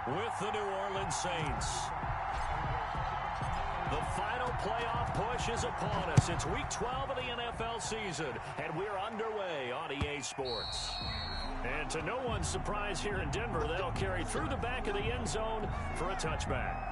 with the New Orleans Saints. The final playoff push is upon us. It's Week 12 of the NFL season, and we're underway on EA Sports. And to no one's surprise here in Denver, they'll carry through the back of the end zone for a touchback.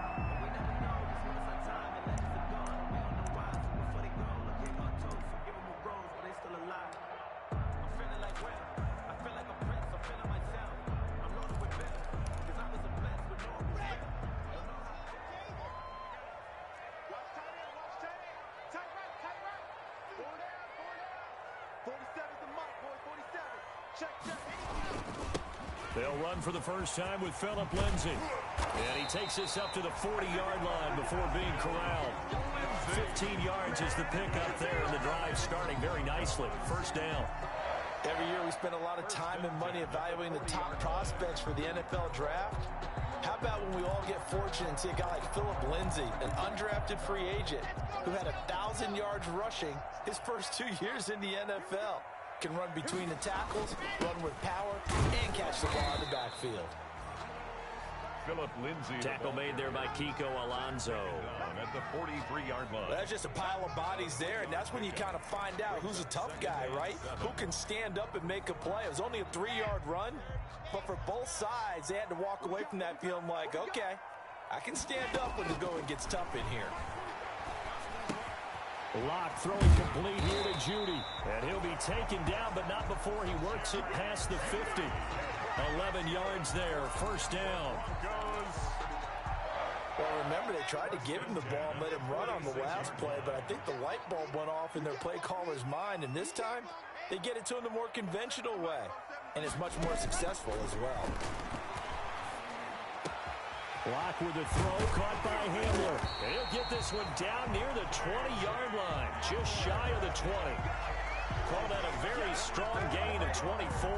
They'll run for the first time with Phillip Lindsay. And he takes this up to the 40-yard line before being corralled. 15 yards is the pickup there, and the drive starting very nicely. First down. Every year we spend a lot of time and money evaluating the top prospects for the NFL draft. How about when we all get fortunate and see a guy like Phillip Lindsay, an undrafted free agent who had 1,000 yards rushing his first 2 years in the NFL. Can run between the tackles, run with power, and catch the ball in the backfield. Phillip Lindsay. Tackle made there by Kiko Alonso. At the 43-yard line. Well, that's just a pile of bodies there, and that's when you kind of find out who's a tough guy, right? Who can stand up and make a play. It was only a 3-yard run, but for both sides, they had to walk away from that feeling like, okay, I can stand up when the going gets tough in here. Locke throwing complete here to Judy. And he'll be taken down, but not before he works it past the 50. 11 yards there, first down. Well, remember, they tried to give him the ball and let him run on the last play, but I think the light bulb went off in their play caller's mind, and this time they get it to him the more conventional way, and it's much more successful as well. Locke with the throw, caught by Hamler. And he'll get this one down near the 20-yard line, just shy of the 20. Call that a very strong gain of 24.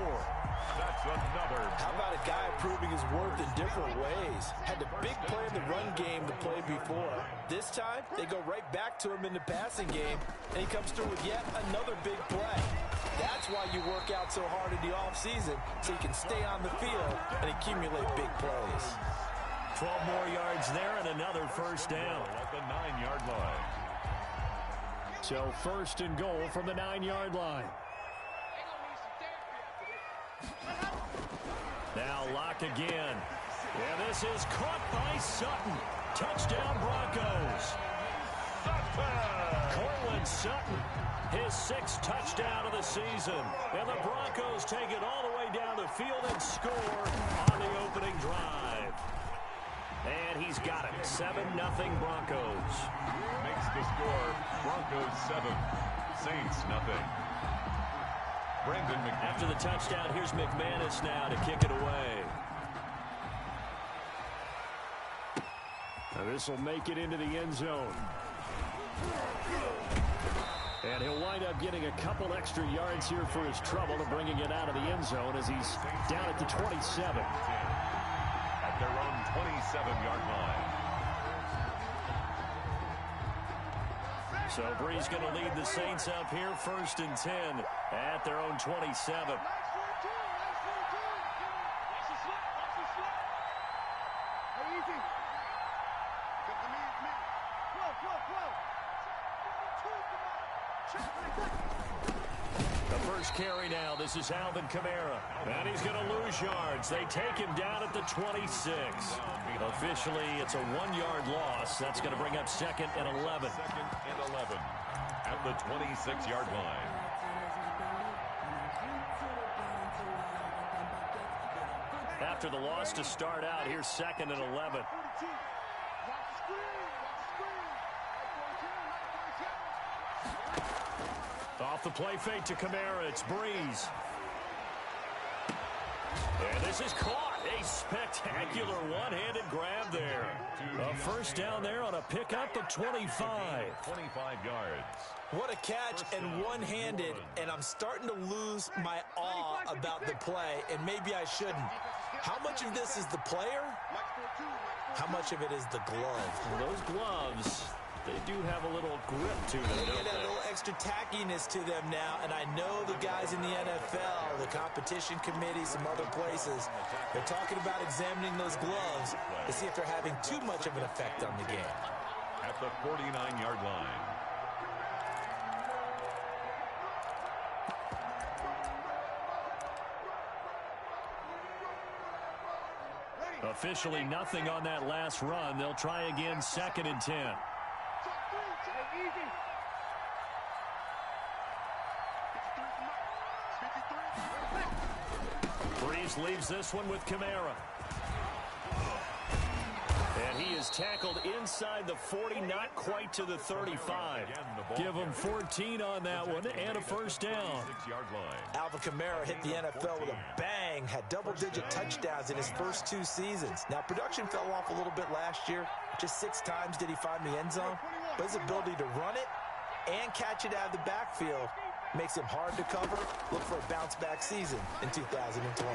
That's another. How about a guy proving his worth in different ways? Had the big play in the run game to play before. This time, they go right back to him in the passing game, and he comes through with yet another big play. That's why you work out so hard in the offseason, so you can stay on the field and accumulate big plays. 12 more yards there and another first down. At the 9-yard line. So first and goal from the 9-yard line. Now Locke again. And this is caught by Sutton. Touchdown Broncos. Cortland Sutton, his 6th touchdown of the season. And the Broncos take it all the way down the field and score on the opening drive. And he's got it. 7-0 Broncos. Makes the score. Broncos 7. Saints nothing. Brendan McManus. After the touchdown, here's McManus now to kick it away. Now this will make it into the end zone. And he'll wind up getting a couple extra yards here for his trouble and bringing it out of the end zone as he's down at the 27. At their own 27-yard line. So Bree's going to lead the Saints up here, 1st and 10 at their own 27. The first carry now. This is Alvin Kamara. And he's going to lose yards. They take him down at the 26. Officially, it's a 1-yard loss. That's going to bring up 2nd and 11. 2nd and 11 at the 26-yard line. After the loss to start out, here's 2nd and 11. Off the play fake to Kamara, it's Breeze. And this is caught. A spectacular one-handed grab there. A first down there on a pickup of 25. 25 yards. What a catch and one-handed, and I'm starting to lose my awe about the play, and maybe I shouldn't. How much of this is the player? How much of it is the glove? Well, those gloves, they do have a little grip to them, They don't get a they? little extra tackiness to them now, and I know the guys in the NFL, the competition committee, some other places, they're talking about examining those gloves to see if they're having too much of an effect on the game. At the 49-yard line. Officially nothing on that last run. They'll try again, 2nd and 10. Breeze leaves this one with Kamara. And he is tackled inside the 40, not quite to the 35. Give him 14 on that one and a first down. Alvin Kamara hit the NFL with a bang, had double-digit touchdowns in his first 2 seasons. Now, production fell off a little bit last year. Just 6 times did he find the end zone. But his ability to run it and catch it out of the backfield makes him hard to cover. Look for a bounce-back season in 2020.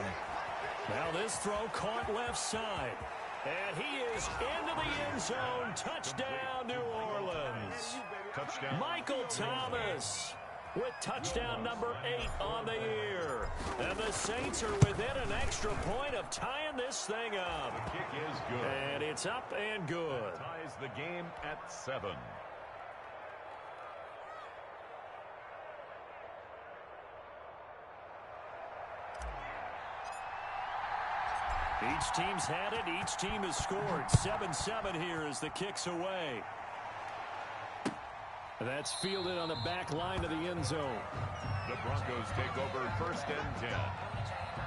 Now this throw caught left side. And he is into the end zone. Touchdown, New Orleans. Touchdown. Michael Thomas with touchdown number 8 on the year. And the Saints are within an extra point of tying this thing up. The kick is good. And it's up and good. Ties the game at 7. Each team's had it. Each team has scored. 7-7 here as the kick's away. That's fielded on the back line of the end zone. The Broncos take over 1st and 10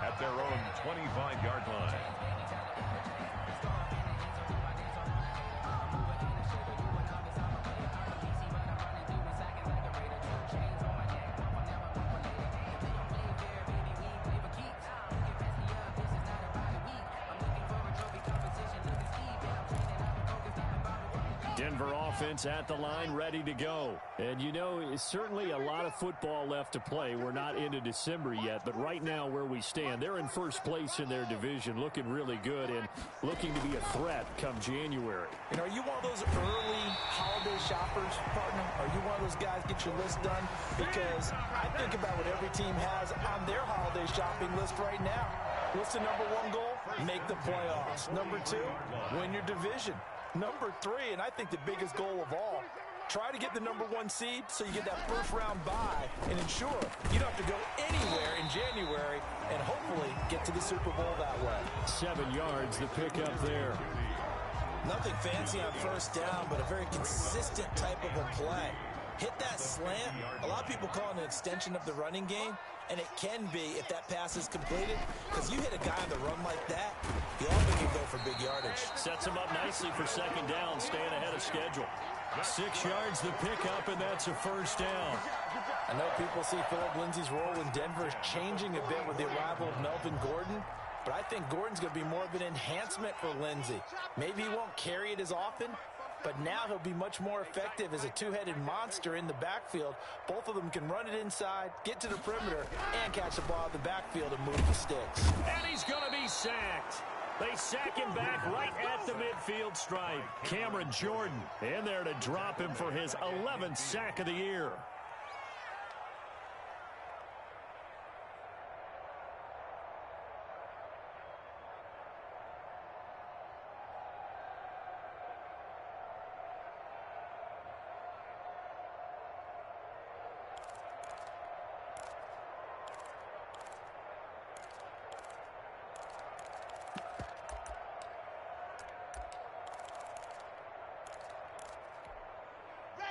at their own 25-yard line. Denver offense at the line, ready to go. And you know, it's certainly a lot of football left to play. We're not into December yet, but right now where we stand, they're in first place in their division, looking really good and looking to be a threat come January. And are you one of those early holiday shoppers, partner? Are you one of those guys get your list done? Because I think about what every team has on their holiday shopping list right now. What's the number 1 goal? Make the playoffs. Number 2, win your division. Number 3, and I think the biggest goal of all, try to get the number 1 seed so you get that first-round bye and ensure you don't have to go anywhere in January and hopefully get to the Super Bowl that way. 7 yards, the pickup there. Nothing fancy on first down, but a very consistent type of a play. Hit that slant. A lot of people call it an extension of the running game, and it can be if that pass is completed, because you hit a guy on the run like that, you often can go for big yardage. Sets him up nicely for 2nd down, staying ahead of schedule. 6 yards, the pickup, and that's a first down. I know people see Philip Lindsay's role in Denver is changing a bit with the arrival of Melvin Gordon, but I think Gordon's going to be more of an enhancement for Lindsay. Maybe he won't carry it as often, but now he'll be much more effective as a 2-headed monster in the backfield. Both of them can run it inside, get to the perimeter, and catch the ball in the backfield and move the sticks. And he's going to be sacked. They sack him back right at the midfield stripe. Cameron Jordan in there to drop him for his 11th sack of the year.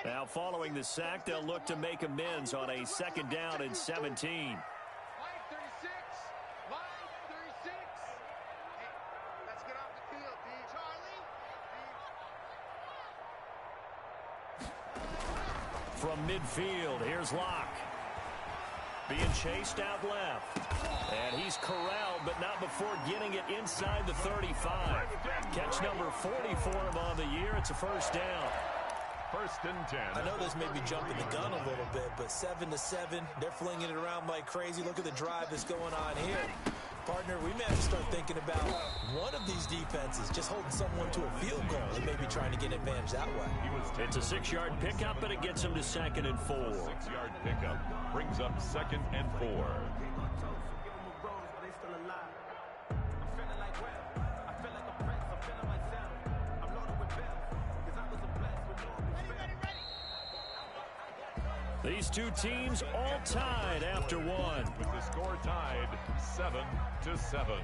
Now following the sack, they'll look to make amends on a 2nd down and 17. From midfield, here's Locke. Being chased out left. And he's corralled, but not before getting it inside the 35. Catch number 40 for him on the year. It's a first down. 1st and 10. I know this may be jumping the gun a little bit, but 7-7, they're flinging it around like crazy. Look at the drive that's going on here. Partner, we may have to start thinking about one of these defenses just holding someone to a field goal and maybe trying to get advantage that way. It's a 6-yard pickup, and it gets him to 2nd and 4. 6-yard pickup brings up 2nd and 4. These two teams all tied after one. With the score tied 7-7.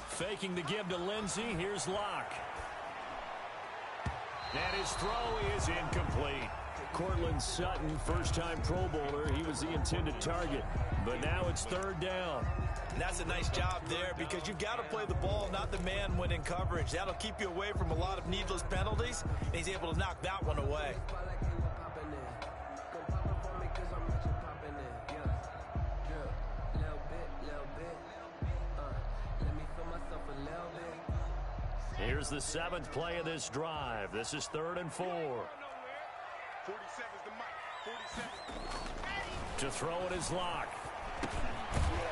Faking the give to Lindsey. Here's Locke. And his throw is incomplete. Cortland Sutton, first-time Pro Bowler. He was the intended target. But now it's 3rd down. And that's a nice job there because you've got to play the ball, not the man when in coverage. That'll keep you away from a lot of needless penalties, and he's able to knock that one away. Here's the 7th play of this drive. This is 3rd and 4. 47's the mic. 47. To throw it is Locke.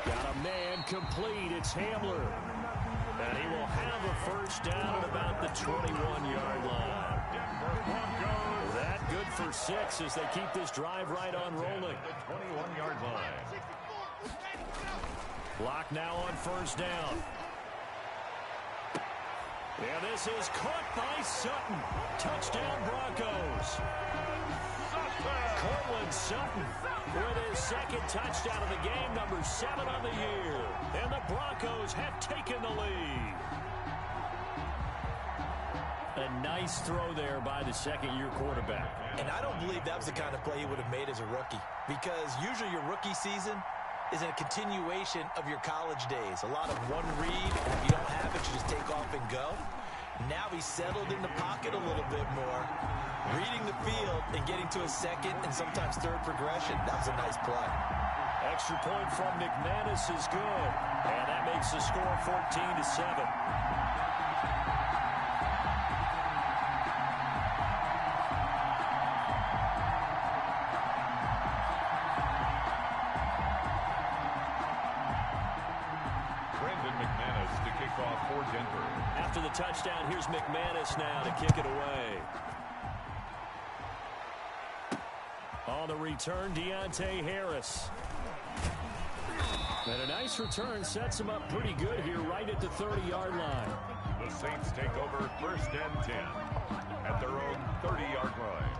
Got a man complete. It's Hamler. And he will have a first down at about the 21-yard line. That good for 6 as they keep this drive right on rolling. The 21-yard line. Locke now on first down. And this is caught by Sutton. Touchdown Broncos. Cortland Sutton with his 2nd touchdown of the game, number 7 on the year. And the Broncos have taken the lead. A nice throw there by the 2nd-year quarterback. And I don't believe that was the kind of play he would have made as a rookie, because usually your rookie season is a continuation of your college days. A lot of one read, and if you don't have it, you just take off and go. Now he's settled in the pocket a little bit more, reading the field and getting to a 2nd and sometimes 3rd progression. That was a nice play. Extra point from McManus is good, and that makes the score 14-7. After the touchdown, here's McManus now to kick it away. On the return, Deontay Harris. And a nice return sets him up pretty good here right at the 30-yard line. The Saints take over 1st and 10 at their own 30-yard line.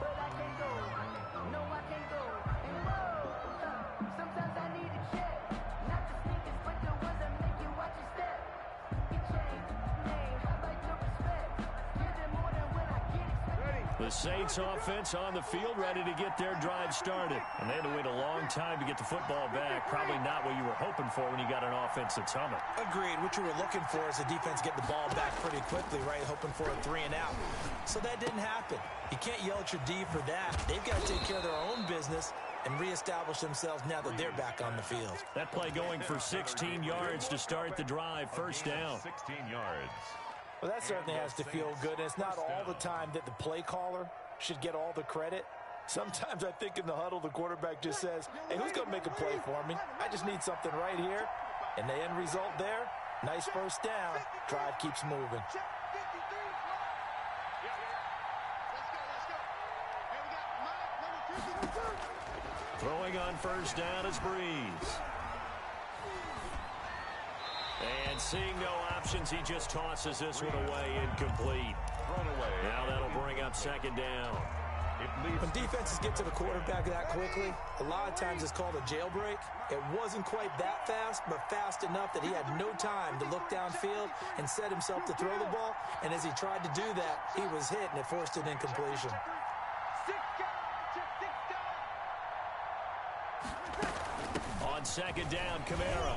The Saints offense on the field ready to get their drive started. And they had to wait a long time to get the football back. Probably not what you were hoping for when you got an offense that's humming. Agreed. What you were looking for is the defense get the ball back pretty quickly, right? Hoping for a 3 and out. So that didn't happen. You can't yell at your D for that. They've got to take care of their own business and reestablish themselves now that they're back on the field. That play going for 16 yards to start the drive. First down. 16 yards. Well, that certainly has to feel good. And it's not all the time that the play caller should get all the credit. Sometimes I think in the huddle, the quarterback just says, hey, who's going to make a play for me? I just need something right here. And the end result there, nice first down. Drive keeps moving. Throwing on first down is Breeze. And seeing no options, he just tosses this one away, incomplete. Thrown away. Now that'll bring up 2nd down. When defenses get to the quarterback that quickly, a lot of times it's called a jailbreak. It wasn't quite that fast, but fast enough that he had no time to look downfield and set himself to throw the ball. And as he tried to do that, he was hit, and it forced an incompletion. second down, Kamara.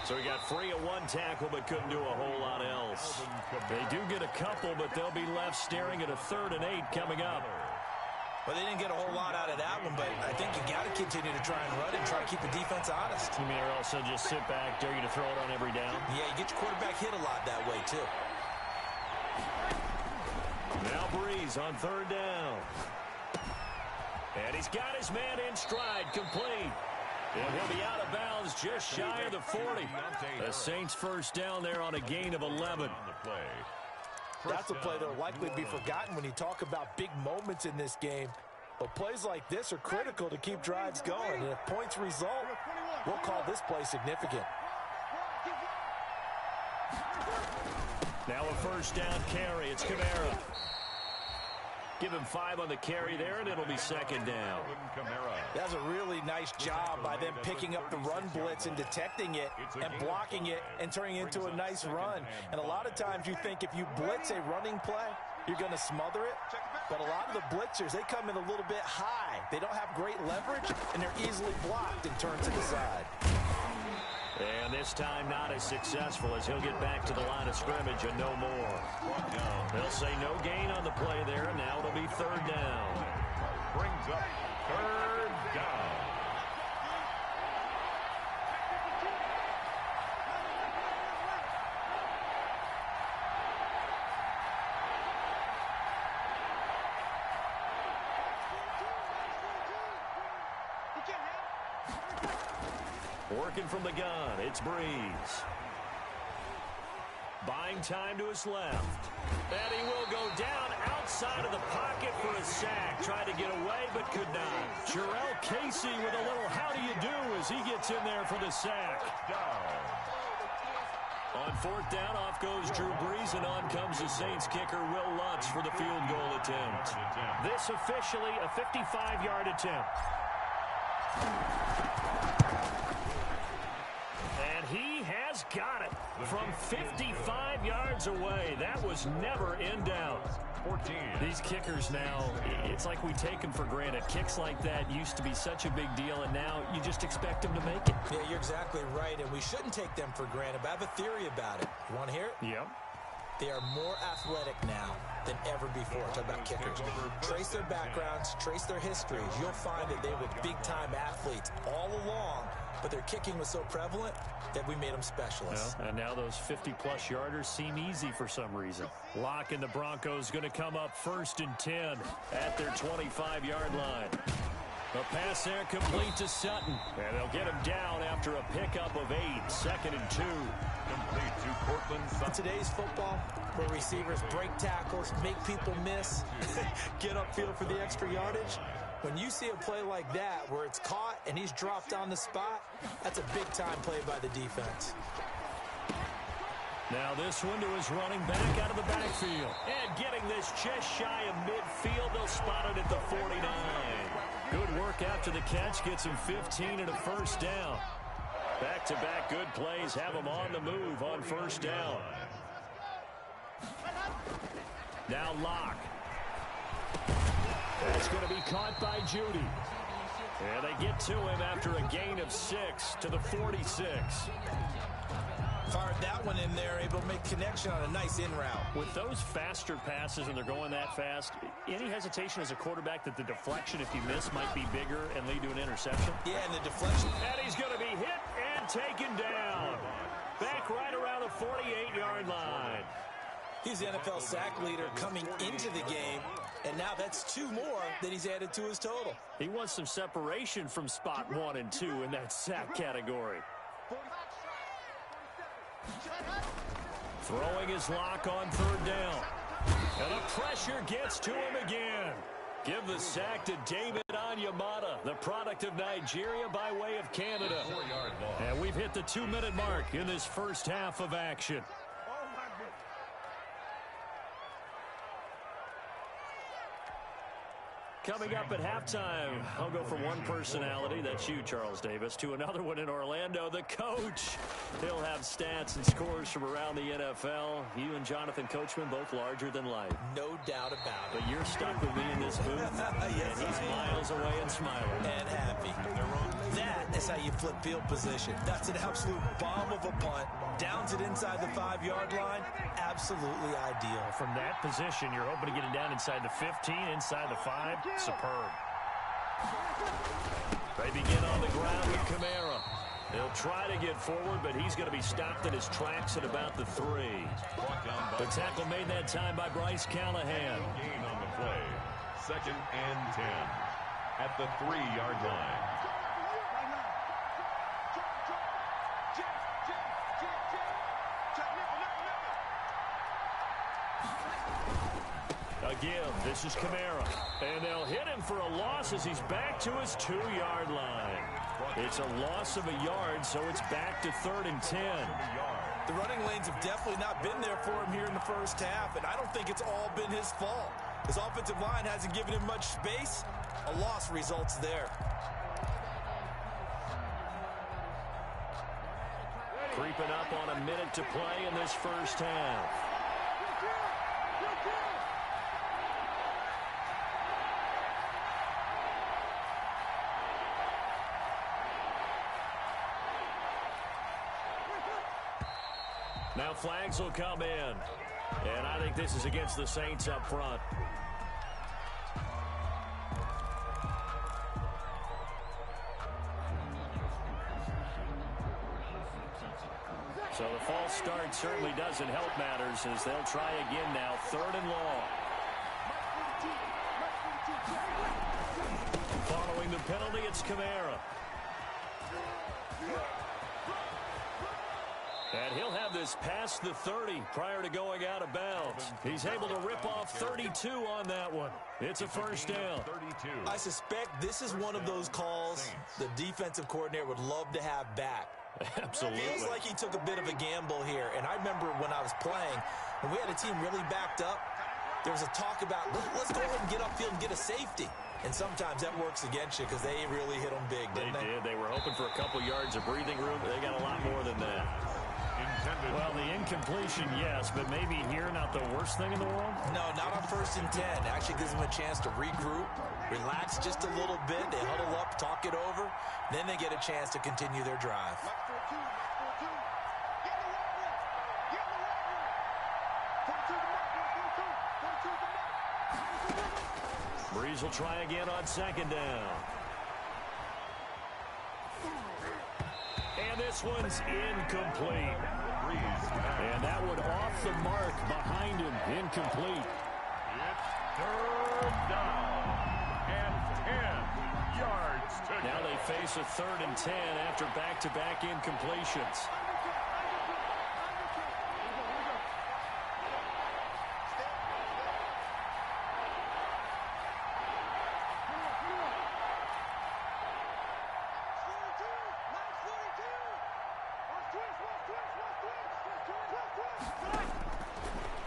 So he got free of one tackle but couldn't do a whole lot else. They do get a couple, but they'll be left staring at a 3rd and 8 coming up. Well, they didn't get a whole lot out of that one, but I think you got to continue to try and run it and try to keep the defense honest. You mean, or also just sit back, dare you to throw it on every down? Yeah, you get your quarterback hit a lot that way, too. Now Breeze on 3rd down. And he's got his man in stride, complete. And he'll be out of bounds just shy of the 40. The Saints first down there on a gain of 11. That's a play that will likely be forgotten when you talk about big moments in this game. But plays like this are critical to keep drives going. And if points result, we'll call this play significant. Now a first down carry. It's Kamara. Give him 5 on the carry there, and it'll be second down. That's a really nice job by them picking up the run blitz and detecting it and blocking it and turning it into a nice run. And a lot of times you think if you blitz a running play, you're going to smother it. But a lot of the blitzers, they come in a little bit high. They don't have great leverage, and they're easily blocked and turned to the side. And this time not as successful as he'll get back to the line of scrimmage and no more. They'll say no gain on the play there, and now it'll be 3rd down. Brings up 3rd down. Working from the gun, it's Breeze. Buying time to his left. And he will go down outside of the pocket for a sack. Tried to get away, but could not. Jarrell Casey with a little how do you do as he gets in there for the sack. On 4th down, off goes Drew Brees, and on comes the Saints kicker, Will Lutz, for the field goal attempt. This officially a 55-yard attempt. He has got it from 55 yards away. That was never in doubt. 14. These kickers now, it's like we take them for granted. Kicks like that used to be such a big deal, and now you just expect them to make it. Yeah, you're exactly right, and we shouldn't take them for granted, but I have a theory about it. You want to hear it? Yep. They are more athletic now than ever before. Talk about kickers. Trace their backgrounds, trace their histories. You'll find that they were big-time athletes all along, but their kicking was so prevalent that we made them specialists. Well, and now those 50-plus yarders seem easy for some reason. Lock and the Broncos going to come up 1st and 10 at their 25-yard line. The pass there complete to Sutton. And they'll get him down after a pickup of 8. 2nd and 2. Complete to Cortland Sutton. In today's football, where receivers break tackles, make people miss, get upfield for the extra yardage, when you see a play like that where it's caught and he's dropped on the spot, that's a big-time play by the defense. Now this one to his running back out of the backfield. And getting this just shy of midfield, they'll spot it at the 49. Good work after the catch, gets him 15 and a first down. Back-to-back good plays have him on the move on first down. Now Locke. That's going to be caught by Judy. And they get to him after a gain of 6 to the 46. Fired that one in there, able to make connection on a nice in route. With those faster passes and they're going that fast, any hesitation as a quarterback that the deflection, if you miss, might be bigger and lead to an interception? Yeah, and the deflection. And he's going to be hit and taken down. Back right around the 48-yard line. He's the NFL sack leader coming into the game, and now that's 2 more that he's added to his total. He wants some separation from spot 1 and 2 in that sack category. Throwing his Lock on 3rd down. And the pressure gets to him again. Give the sack to David Onyemata, the product of Nigeria by way of Canada. And we've hit the 2-minute mark in this first half of action. Coming up at halftime, I'll go from one personality, that's you, Charles Davis, to another one in Orlando, the coach. He'll have stats and scores from around the NFL. You and Jonathan Coachman, both larger than life. No doubt about it. But you're stuck with me in this booth, yes, and he's miles away and smiling. And happy. That is how you flip field position. That's an absolute bomb of a punt. Downs it inside the 5-yard line. Absolutely ideal. From that position, you're hoping to get it down inside the 15, inside the 5. Superb. They begin on the ground with Kamara. He'll try to get forward, but he's going to be stopped in his tracks at about the 3. The tackle made that time by Bryce Callahan. Gain on the play. 2nd and 10 at the 3-yard line. Again, this is Kamara. And they'll hit him for a loss as he's back to his 2-yard line. It's a loss of a yard, so it's back to 3rd and 10. The running lanes have definitely not been there for him here in the first half, and I don't think it's all been his fault. His offensive line hasn't given him much space. A loss results there. Creeping up on a minute to play in this first half. Now flags will come in. And I think this is against the Saints up front. So the false start certainly doesn't help matters as they'll try again now. 3rd and long. Following the penalty, it's Kamara. And he'll have this past the 30 prior to going out of bounds. He's able to rip off 32 on that one. It's a first down. I suspect this is one of those calls the defensive coordinator would love to have back. Absolutely. Feels like he took a bit of a gamble here. And I remember when I was playing, when we had a team really backed up, there was a talk about, let's go ahead and get upfield and get a safety. And sometimes that works against you because they really hit them big, didn't they? They did. They were hoping for a couple yards of breathing room, but they got a lot more than that. Well, the incompletion, yes, but maybe here not the worst thing in the world? No, not on 1st and 10. Actually gives them a chance to regroup, relax just a little bit. They huddle up, talk it over. Then they get a chance to continue their drive. Breeze will try again on 2nd down. And this one's incomplete. And that one off the mark behind him. Incomplete. It's 3rd down and 10 yards to go. Now they face a 3rd and 10 after back-to-back incompletions.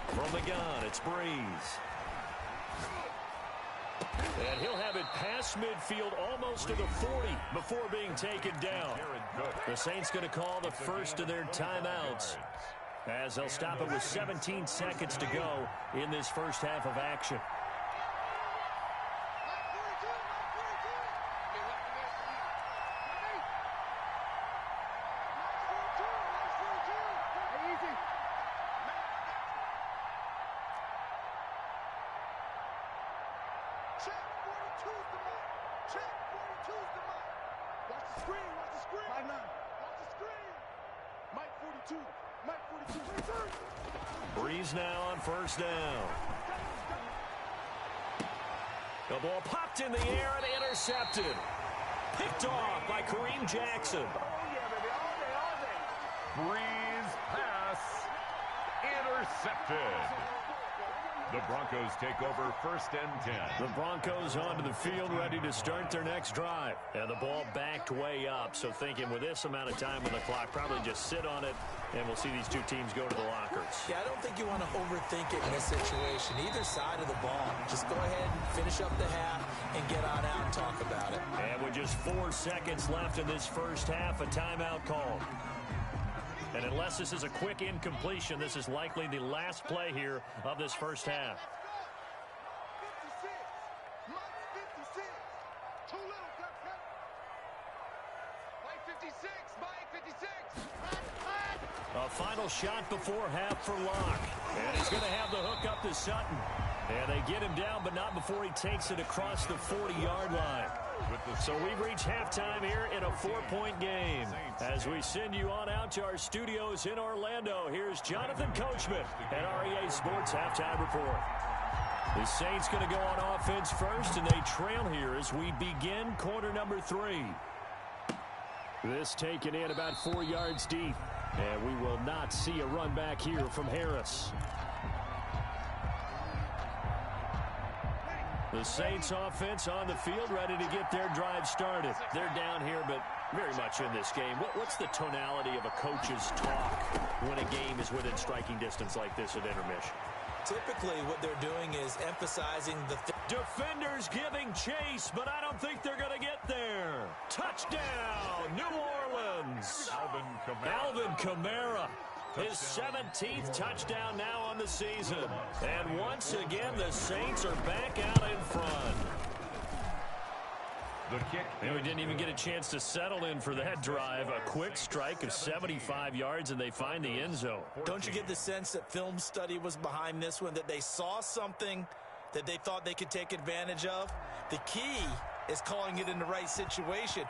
From the gun, it's Breeze. And he'll have it past midfield almost to the 40 before being taken down. The Saints going to call the first of their timeouts as they'll stop it with 17 seconds to go in this first half of action. Breeze now on 1st down. The ball popped in the air and intercepted. Picked off by Kareem Jackson. Breeze pass intercepted. The Broncos take over 1st and 10. The Broncos onto the field, ready to start their next drive. And the ball backed way up, so thinking with this amount of time on the clock, probably just sit on it, and we'll see these two teams go to the lockers. Yeah, I don't think you want to overthink it in this situation. Either side of the ball. Just go ahead and finish up the half and get on out and talk about it. And with just 4 seconds left in this first half, a timeout called. And unless this is a quick incompletion, this is likely the last play here of this first half. 56. Too little, Mike 56. Mike 56. A final shot before half for Locke. And he's going to have the hook up to Sutton. And they get him down, but not before he takes it across the 40-yard line. So we've reached halftime here in a 4-point game. As we send you on out to our studios in Orlando, here's Jonathan Coachman at REA Sports Halftime Report. The Saints going to go on offense first, and they trail here as we begin quarter number 3. This taken in about 4 yards deep, and we will not see a run back here from Harris. The Saints offense on the field, ready to get their drive started. They're down here, but very much in this game. What's the tonality of a coach's talk when a game is within striking distance like this at intermission? Typically, what they're doing is emphasizing the defenders giving chase, but I don't think they're going to get there. Touchdown, New Orleans. Alvin Kamara. His 17th touchdown now on the season. And once again, the Saints are back out in front. The kick. And we didn't even get a chance to settle in for that drive. A quick strike of 75 yards, and they find the end zone. Don't you get the sense that film study was behind this one, that they saw something that they thought they could take advantage of? The key is calling it in the right situation,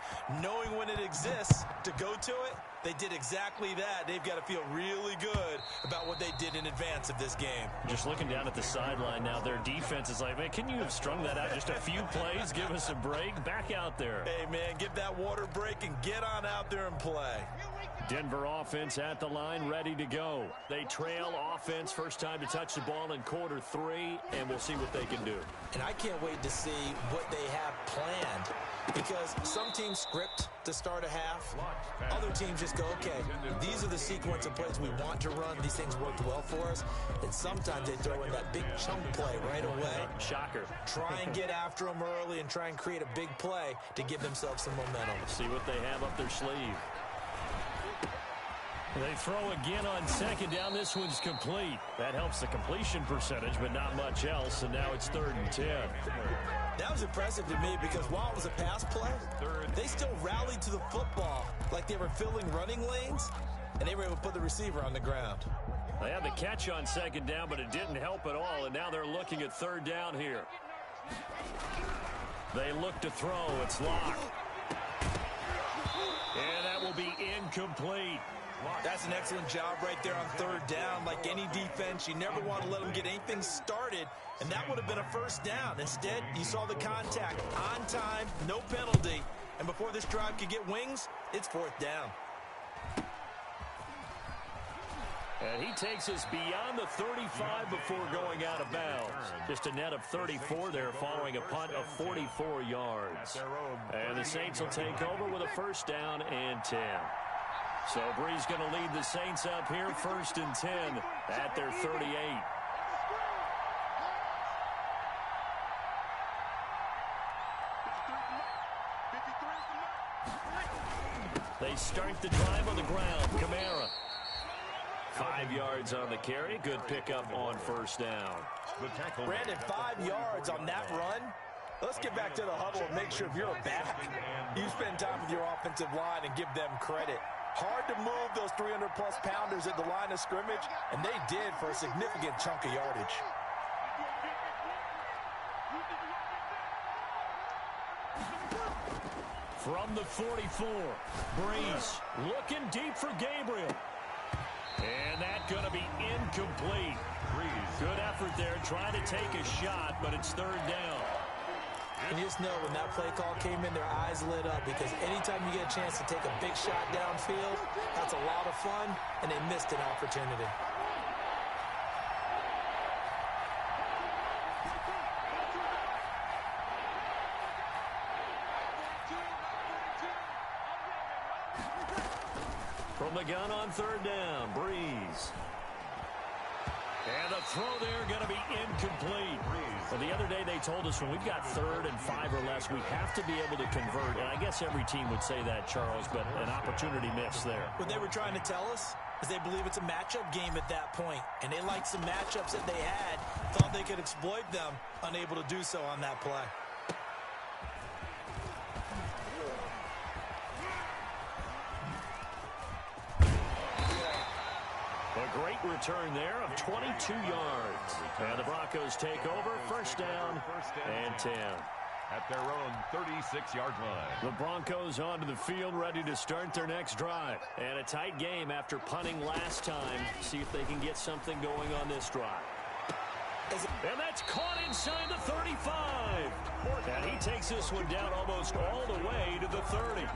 knowing when it exists to go to it. They did exactly that. They've got to feel really good about what they did in advance of this game. Just looking down at the sideline now, their defense is like, man, can you have strung that out just a few plays? Give us a break. Back out there. Hey, man, give that water break and get on out there and play. Denver offense at the line, ready to go. They trail offense, first time to touch the ball in quarter 3, and we'll see what they can do. And I can't wait to see what they have planned, because some teams script to start a half. Other teams just go, okay, these are the sequence of plays we want to run. These things worked well for us. And sometimes they throw in that big chunk play right away. Shocker. Try and get after them early and try and create a big play to give themselves some momentum. See what they have up their sleeve. They throw again on second down. This one's complete. That helps the completion percentage, but not much else. And now it's 3rd and 10. That was impressive to me, because while it was a pass play, they still rallied to the football like they were filling running lanes, and they were able to put the receiver on the ground. They had the catch on second down, but it didn't help at all, and now they're looking at 3rd down here. They look to throw. It's locked. And that will be incomplete. That's an excellent job right there on 3rd down. Like any defense, you never want to let them get anything started, and that would have been a 1st down. Instead, you saw the contact on time, no penalty, and before this drive could get wings, it's 4th down. And he takes us beyond the 35 before going out of bounds. Just a net of 34 there following a punt of 44 yards. And the Saints will take over with a 1st down and 10. So Bree's going to lead the Saints up here, 1st and 10 at their 38. They start the drive on the ground. Kamara. 5 yards on the carry. Good pickup on 1st down. Brandon, 5 yards on that run. Let's get back to the huddle and make sure if you're a back, you spend time with your offensive line and give them credit. Hard to move those 300-plus pounders at the line of scrimmage, and they did for a significant chunk of yardage. From the 44, Breeze looking deep for Gabriel. And that's going to be incomplete. Good effort there, trying to take a shot, but it's 3rd down. And you just know when that play call came in, their eyes lit up, because anytime you get a chance to take a big shot downfield, that's a lot of fun, and they missed an opportunity. From the gun on third down, Breeze. And the throw there going to be incomplete. Well, the other day they told us when we've got 3rd and 5 or less, we have to be able to convert. And I guess every team would say that, Charles, but an opportunity missed there. What they were trying to tell us is they believe it's a matchup game at that point. And they liked some matchups that they had, thought they could exploit them, unable to do so on that play. A great return there of 22 yards. And the Broncos take over, first down and 10. At their own 36-yard line. The Broncos onto the field, ready to start their next drive. And a tight game after punting last time. See if they can get something going on this drive. And that's caught inside the 35. And he takes this one down almost all the way to the 30. A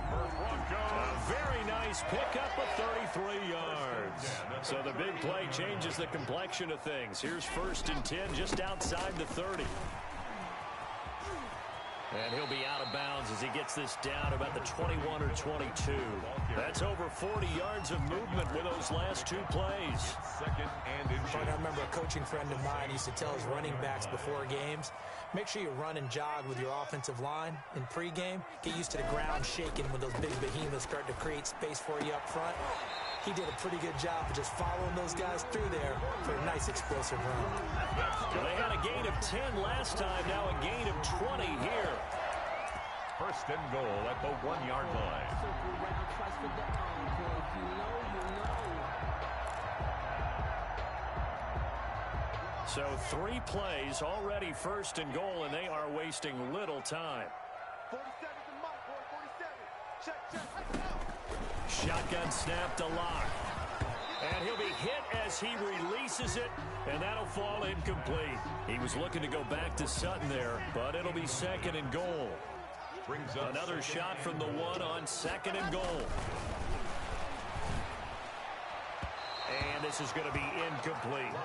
very nice pickup of 33 yards. So the big play changes the complexion of things. Here's 1st and 10 just outside the 30. And he'll be out of bounds as he gets this down about the 21 or 22. That's over 40 yards of movement with those last 2 plays. Second and inches. I remember a coaching friend of mine used to tell his running backs before games, make sure you run and jog with your offensive line in pregame. Get used to the ground shaking when those big behemoths start to create space for you up front. He did a pretty good job of just following those guys through there for a nice explosive run. Well, they had a gain of 10 last time, now a gain of 20 here. First and goal at the 1-yard line. So 3 plays already first and goal, and they are wasting little time. 47 to Mike, boy, 47. Check. Shotgun snap to Locke. And he'll be hit as he releases it, and that'll fall incomplete. He was looking to go back to Sutton there, but it'll be 2nd and goal. Brings up another shot from the 1 on 2nd and goal. And this is going to be incomplete.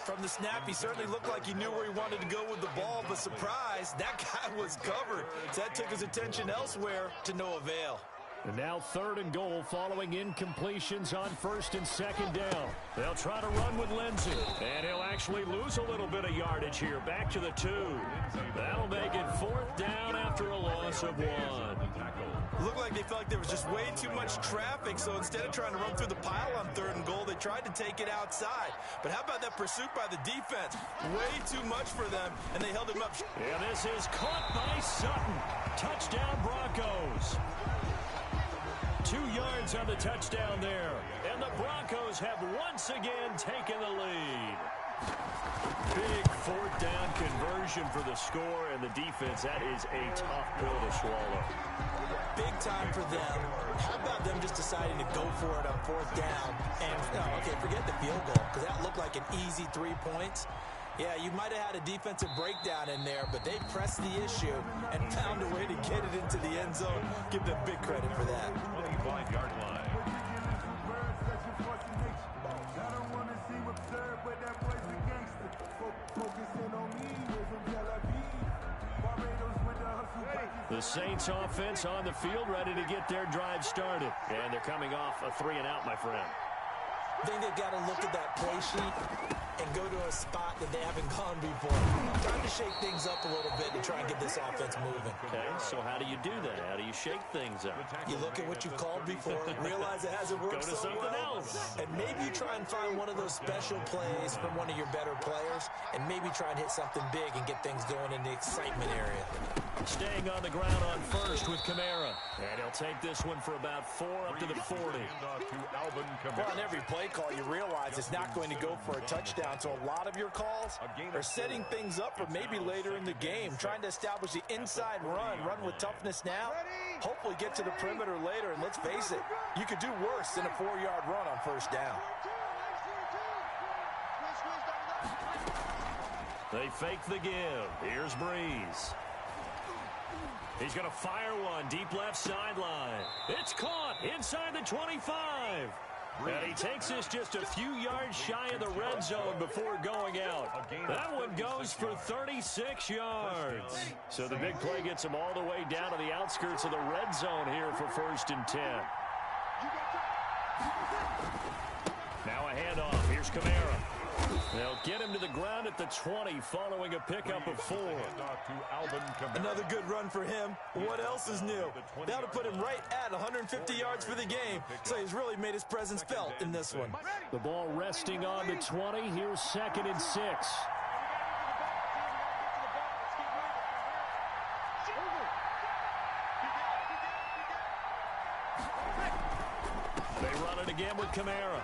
From the snap, he certainly looked like he knew where he wanted to go with the ball, but surprise, that guy was covered. So that took his attention elsewhere to no avail. And now 3rd and goal following incompletions on 1st and 2nd down. They'll try to run with Lindsey. And he'll actually lose a little bit of yardage here. Back to the 2. That'll make it 4th down after a loss of 1. Looked like they felt like there was just way too much traffic, so instead of trying to run through the pile on 3rd and goal, they tried to take it outside. But how about that pursuit by the defense? Way too much for them, and they held him up. Yeah, this is caught by Sutton. Touchdown, Broncos. 2 yards on the touchdown there. And the Broncos have once again taken the lead. Big 4th down conversion for the score, and the defense, that is a tough pill to swallow. Big time for them. How about them just deciding to go for it on 4th down? And, okay, forget the field goal, because that looked like an easy 3 points. Yeah, you might have had a defensive breakdown in there, but they pressed the issue and found a way to get it into the end zone. Give them big credit for that. 25-yard line. The Saints offense on the field ready to get their drive started. And they're coming off a 3-and-out, my friend. I think they've got to look at that play sheet and go to a spot that they haven't gone before. Time to shake things up a little bit to try and get this offense moving. Okay, so how do you do that? How do you shake things up? You look at what you've called before, realize it hasn't worked Go to so something well, else. and maybe you try and find one of those special plays from one of your better players, and maybe try and hit something big and get things going in the excitement area. Staying on the ground on 1st with Kamara. And he'll take this one for about 4 up to the 40. Well, on every play call, you realize it's not going to go for a touchdown, so a lot of your calls are setting things up for maybe later in the game, trying to establish the inside run with toughness now, hopefully get to the perimeter later, and let's face it, you could do worse than a 4-yard run on 1st down. They fake the give. Here's Breeze. He's going to fire one deep left sideline. It's caught inside the 25. And he takes this just a few yards shy of the red zone before going out. That one goes for 36 yards. So the big play gets him all the way down to the outskirts of the red zone here for 1st and 10. Now a handoff. Here's Kamara. They'll get him to the ground at the 20 following a pickup of 4. Another good run for him. What else is new? That'll put him right at 150 yards for the game, so he's really made his presence felt in this one. The ball resting on the 20. Here's 2nd and 6. They run it again with Kamara.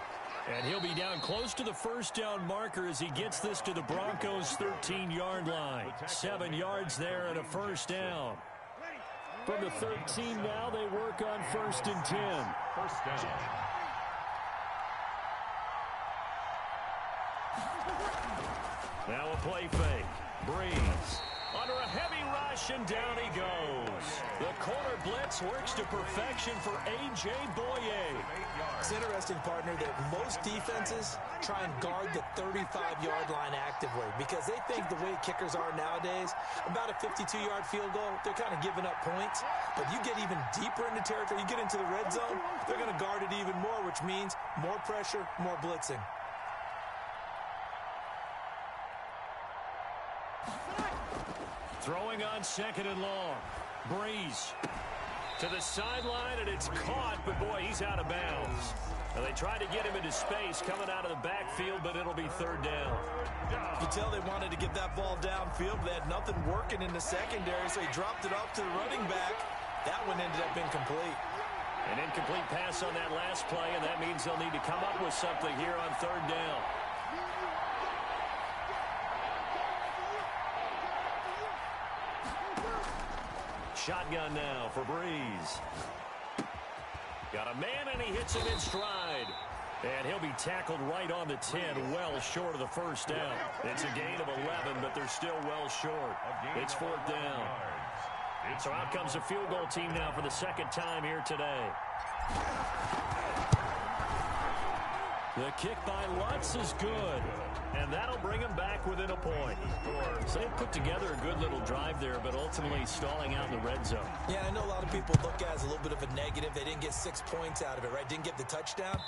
And he'll be down close to the first down marker as he gets this to the Broncos' 13-yard line. 7 yards there and a first down. From the 13 now, they work on 1st and 10. First down. Now a play fake. Breeze. Under a heavy rush, and down he goes. The corner blitz works to perfection for A.J. Boye. It's interesting, partner, that most defenses try and guard the 35-yard line actively because they think the way kickers are nowadays, about a 52-yard field goal, they're kind of giving up points. But you get even deeper into territory, you get into the red zone, they're going to guard it even more, which means more pressure, more blitzing. Throwing on 2nd and long. Breeze to the sideline, and it's caught, but boy, he's out of bounds. Now, they tried to get him into space coming out of the backfield, but it'll be 3rd down. You can tell they wanted to get that ball downfield. They had nothing working in the secondary, so he dropped it off to the running back. That one ended up incomplete. An incomplete pass on that last play, and that means they'll need to come up with something here on 3rd down. Shotgun now for Breeze. Got a man, and he hits him in stride. And he'll be tackled right on the 10, well short of the first down. It's a gain of 11, but they're still well short. It's 4th down. So out comes the field goal team now for the 2nd time here today. The kick by Lutz is good, and that'll bring him back within a point. So they put together a good little drive there, but ultimately stalling out in the red zone. Yeah, I know a lot of people look at it as a little bit of a negative. They didn't get 6 points out of it, right? Didn't get the touchdown.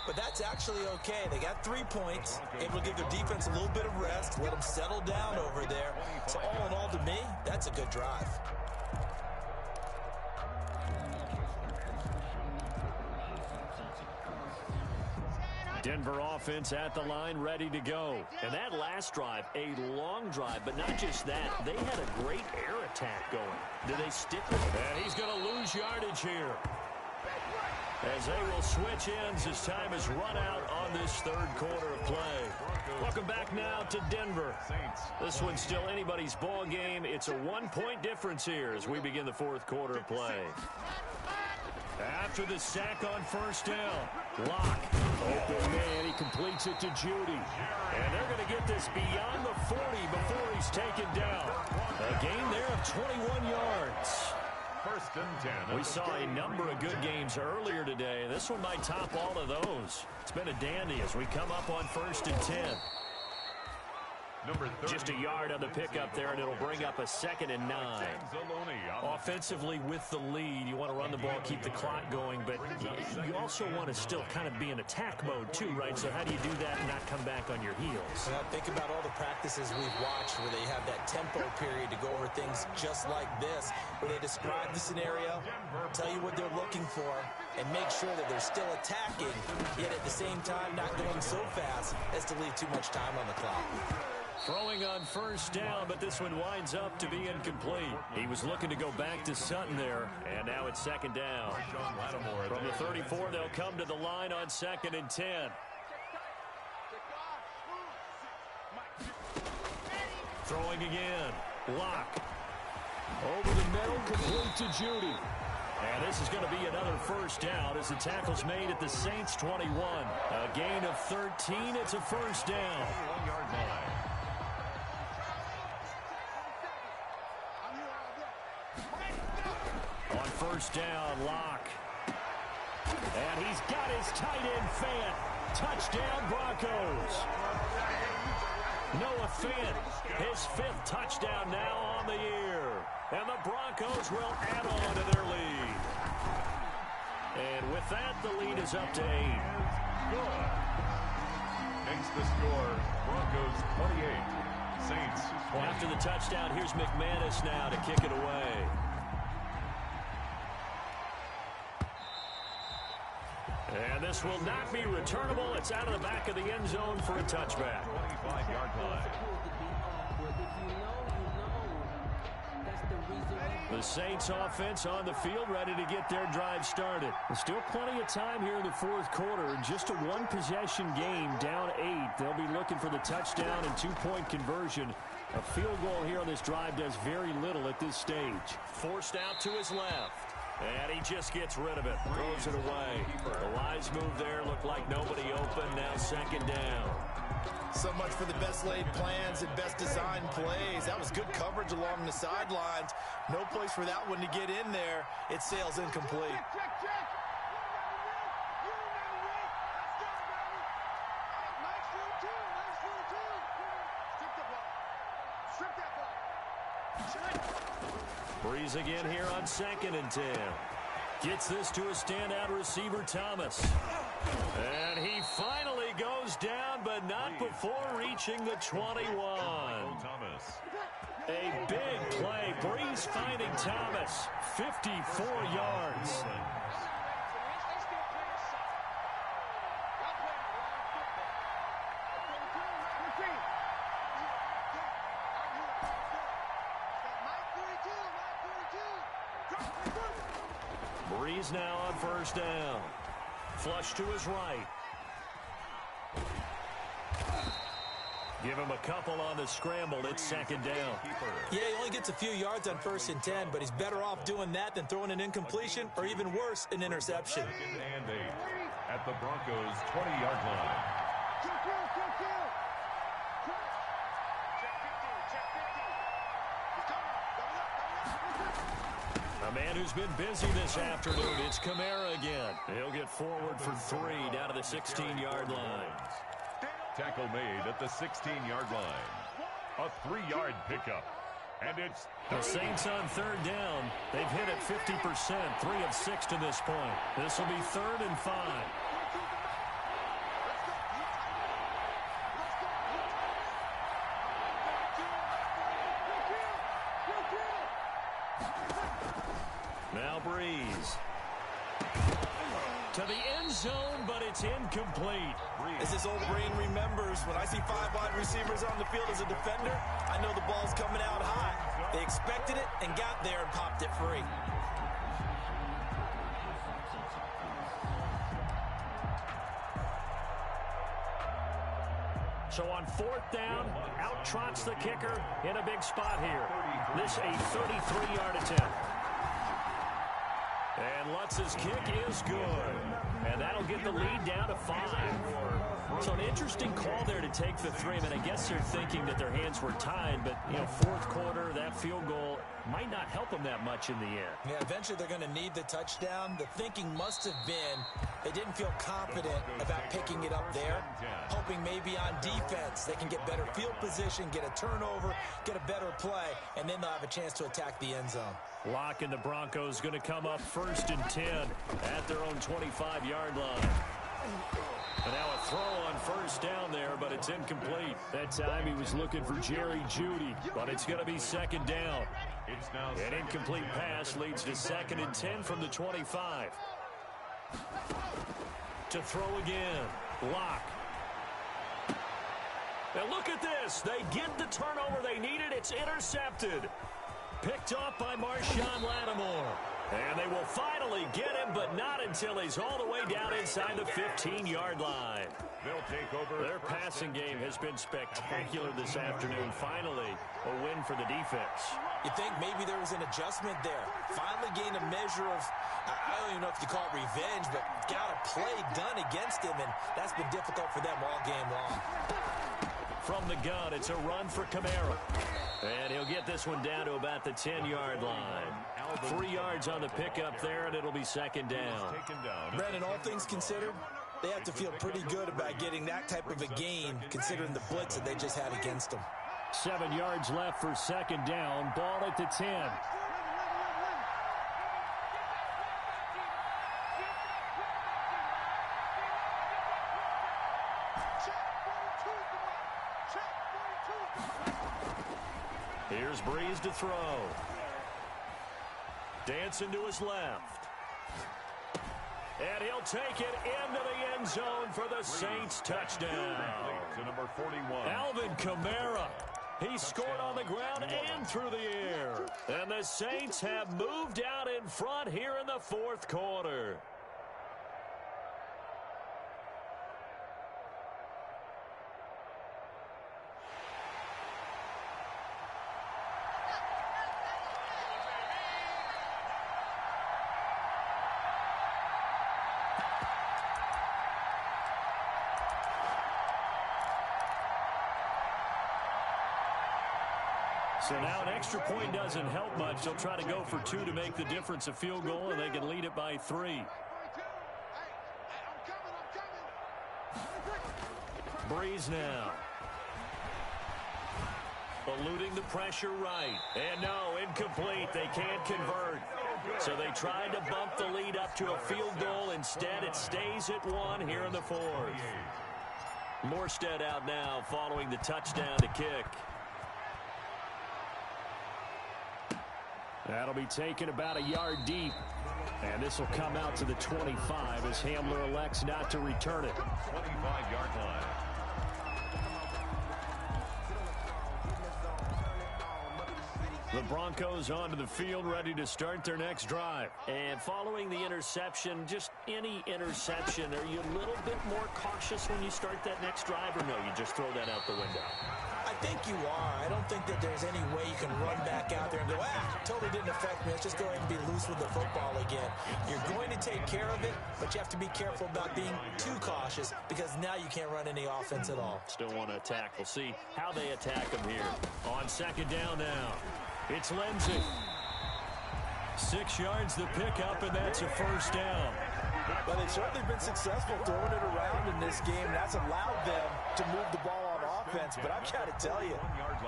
But that's actually okay. They got 3 points, able to give their defense a little bit of rest, let them settle down over there. So all in all, to me, that's a good drive. Denver offense at the line, ready to go. And that last drive, a long drive, but not just that. They had a great air attack going. Do they stick with it? And he's going to lose yardage here, as they will switch ends as time is run out on this 3rd quarter of play. Welcome back now to Denver. This one's still anybody's ball game. It's a 1-point difference here as we begin the 4th quarter of play. After the sack on 1st down, Locke. Open man, he completes it to Judy. And they're going to get this beyond the 40 before he's taken down. A gain there of 21 yards. 1st and 10. We saw a number of good games earlier today. This one might top all of those. It's been a dandy as we come up on 1st and 10. Just a yard on the pickup there, and it'll bring up a 2nd and 9. Offensively with the lead, you want to run the ball, keep the clock going, but you also want to still kind of be in attack mode too, right? So how do you do that and not come back on your heels? Well, think about all the practices we've watched where they have that tempo period to go over things just like this, where they describe the scenario, tell you what they're looking for, and make sure that they're still attacking, yet at the same time not going so fast as to leave too much time on the clock. Throwing on 1st down, but this one winds up to be incomplete. He was looking to go back to Sutton there, and now it's 2nd down. From the 34, they'll come to the line on 2nd and 10. Throwing again. Locke. Over the middle, complete to Judy. And this is going to be another 1st down as the tackle's made at the Saints' 21. A gain of 13. It's a 1st down. 1-yard line. On 1st down, Locke. And he's got his tight end, Fant. Touchdown, Broncos. Noah Fant, his 5th touchdown now on the year. And the Broncos will add on to their lead. And with that, the lead is up to 8. Good. Makes the score Broncos 28, Saints 20. After the touchdown, here's McManus now to kick it away. And this will not be returnable. It's out of the back of the end zone for a touchback. 25-yard line. The Saints offense on the field, ready to get their drive started. There's still plenty of time here in the fourth quarter. Just a one-possession game, down 8. They'll be looking for the touchdown and two-point conversion. A field goal here on this drive does very little at this stage. Forced out to his left. And he just gets rid of it. Throws it away. The wise move there. Looked like nobody open. Now second down. So much for the best laid plans and best designed plays. That was good coverage along the sidelines. No place for that one to get in there. It sails incomplete. Check. Nice rule, too. Strip that ball. Breeze again here on second and 10. Gets this to a standout receiver, Thomas. And he finally goes down, but not before reaching the 21. Thomas. A big play. Breeze finding Thomas. 54 yards. Breeze now on first down. Flush to his right. Give him a couple on the scramble. It's second down. Yeah, he only gets a few yards on first and 10, but he's better off doing that than throwing an incompletion or even worse, an interception. Second and 8 at the Broncos' 20-yard line. A man who's been busy this afternoon. It's Kamara again. He'll get forward for 3 down to the 16-yard line. Tackle made at the 16-yard line. A 3-yard pickup. And it's the Saints on third down. They've hit it 50%, 3 of 6 to this point. This will be 3rd and 5. Now Breeze. To the end zone, but it's incomplete. As this old brain remembers, when I see 5 wide receivers on the field as a defender, I know the ball's coming out high. They expected it and got there and popped it free. So on 4th down, out trots the kicker in a big spot here. This a 33-yard attempt. And Lutz's kick is good. And that'll get the lead down to 5. So an interesting call there to take the 3. I mean, I guess they're thinking that their hands were tied, but, you know, fourth quarter, that field goal might not help them that much in the end. Yeah, eventually they're going to need the touchdown. The thinking must have been they didn't feel confident about picking it up there, hoping maybe on defense they can get better field position, get a turnover, get a better play, and then they'll have a chance to attack the end zone. Locke and the Broncos going to come up 1st and 10 at their own 25-yard line. And now a throw on first down there, but it's incomplete. That time he was looking for Jerry Jeudy, but it's going to be 2nd down. It's now an incomplete pass leads to 2nd and 10 from the 25. To throw again, Locke. Now look at this. They get the turnover they needed. It's intercepted. Picked off by Marshawn Lattimore. And they will finally get him, but not until he's all the way down inside the 15-yard line. They'll take over. Their passing game has been spectacular this afternoon. Finally, a win for the defense. You think maybe there was an adjustment there. Finally gained a measure of, I don't even know if you call it revenge, but got a play done against him, and that's been difficult for them all game long. From the gun, it's a run for Kamara. And he'll get this one down to about the 10-yard line. 3 yards on the pickup there, and it'll be 2nd down. Brandon, all things considered, they have to feel pretty good about getting that type of a gain, considering the blitz that they just had against them. 7 yards left for 2nd down. Ball at the 10. Here's Breeze to throw. Dancing to his left. And he'll take it into the end zone for the Saints touchdown. To number 41. Alvin Kamara. He scored on the ground and through the air. And the Saints have moved out in front here in the fourth quarter. So now an extra point doesn't help much. They'll try to go for 2 to make the difference a field goal, and they can lead it by 3. Breeze now. Eluding the pressure right. And no, incomplete. They can't convert. So they tried to bump the lead up to a field goal. Instead, it stays at 1 here in the fourth. Morstead out now following the touchdown to kick. That'll be taken about a yard deep. And this will come out to the 25 as Hamler elects not to return it. 25-yard line. The Broncos onto the field, ready to start their next drive. And following the interception, just any interception, are you a little bit more cautious when you start that next drive, or no, you just throw that out the window? I think you are. I don't think that there's any way you can run back out there and go, totally didn't affect me. Let's just go ahead and be loose with the football again. You're going to take care of it, but you have to be careful about being too cautious because now you can't run any offense at all. Still want to attack. We'll see how they attack them here. On second down now, it's Lindsey. 6 yards the pickup, and that's a first down. But they've certainly been successful throwing it around in this game. That's allowed them to move the ball on offense. But I've got to tell you,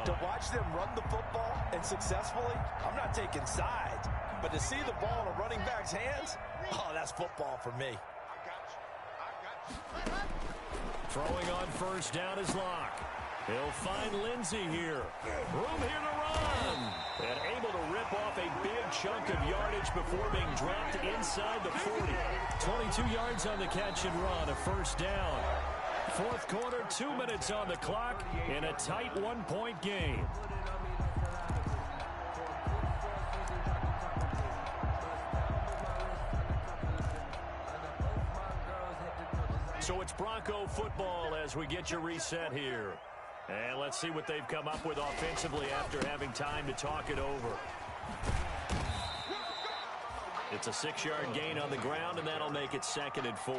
to watch them run the football and successfully, I'm not taking sides. But to see the ball in a running back's hands, oh, that's football for me. Throwing on first down is Locke. He'll find Lindsey here. Room here to run. And able to rip off a big chunk of yardage before being dropped inside the 40. 22 yards on the catch and run, a first down. Fourth quarter, 2 minutes on the clock in a tight 1-point game. So it's Bronco football as we get you reset here. And let's see what they've come up with offensively after having time to talk it over. It's a 6-yard gain on the ground, and that'll make it 2nd and 4.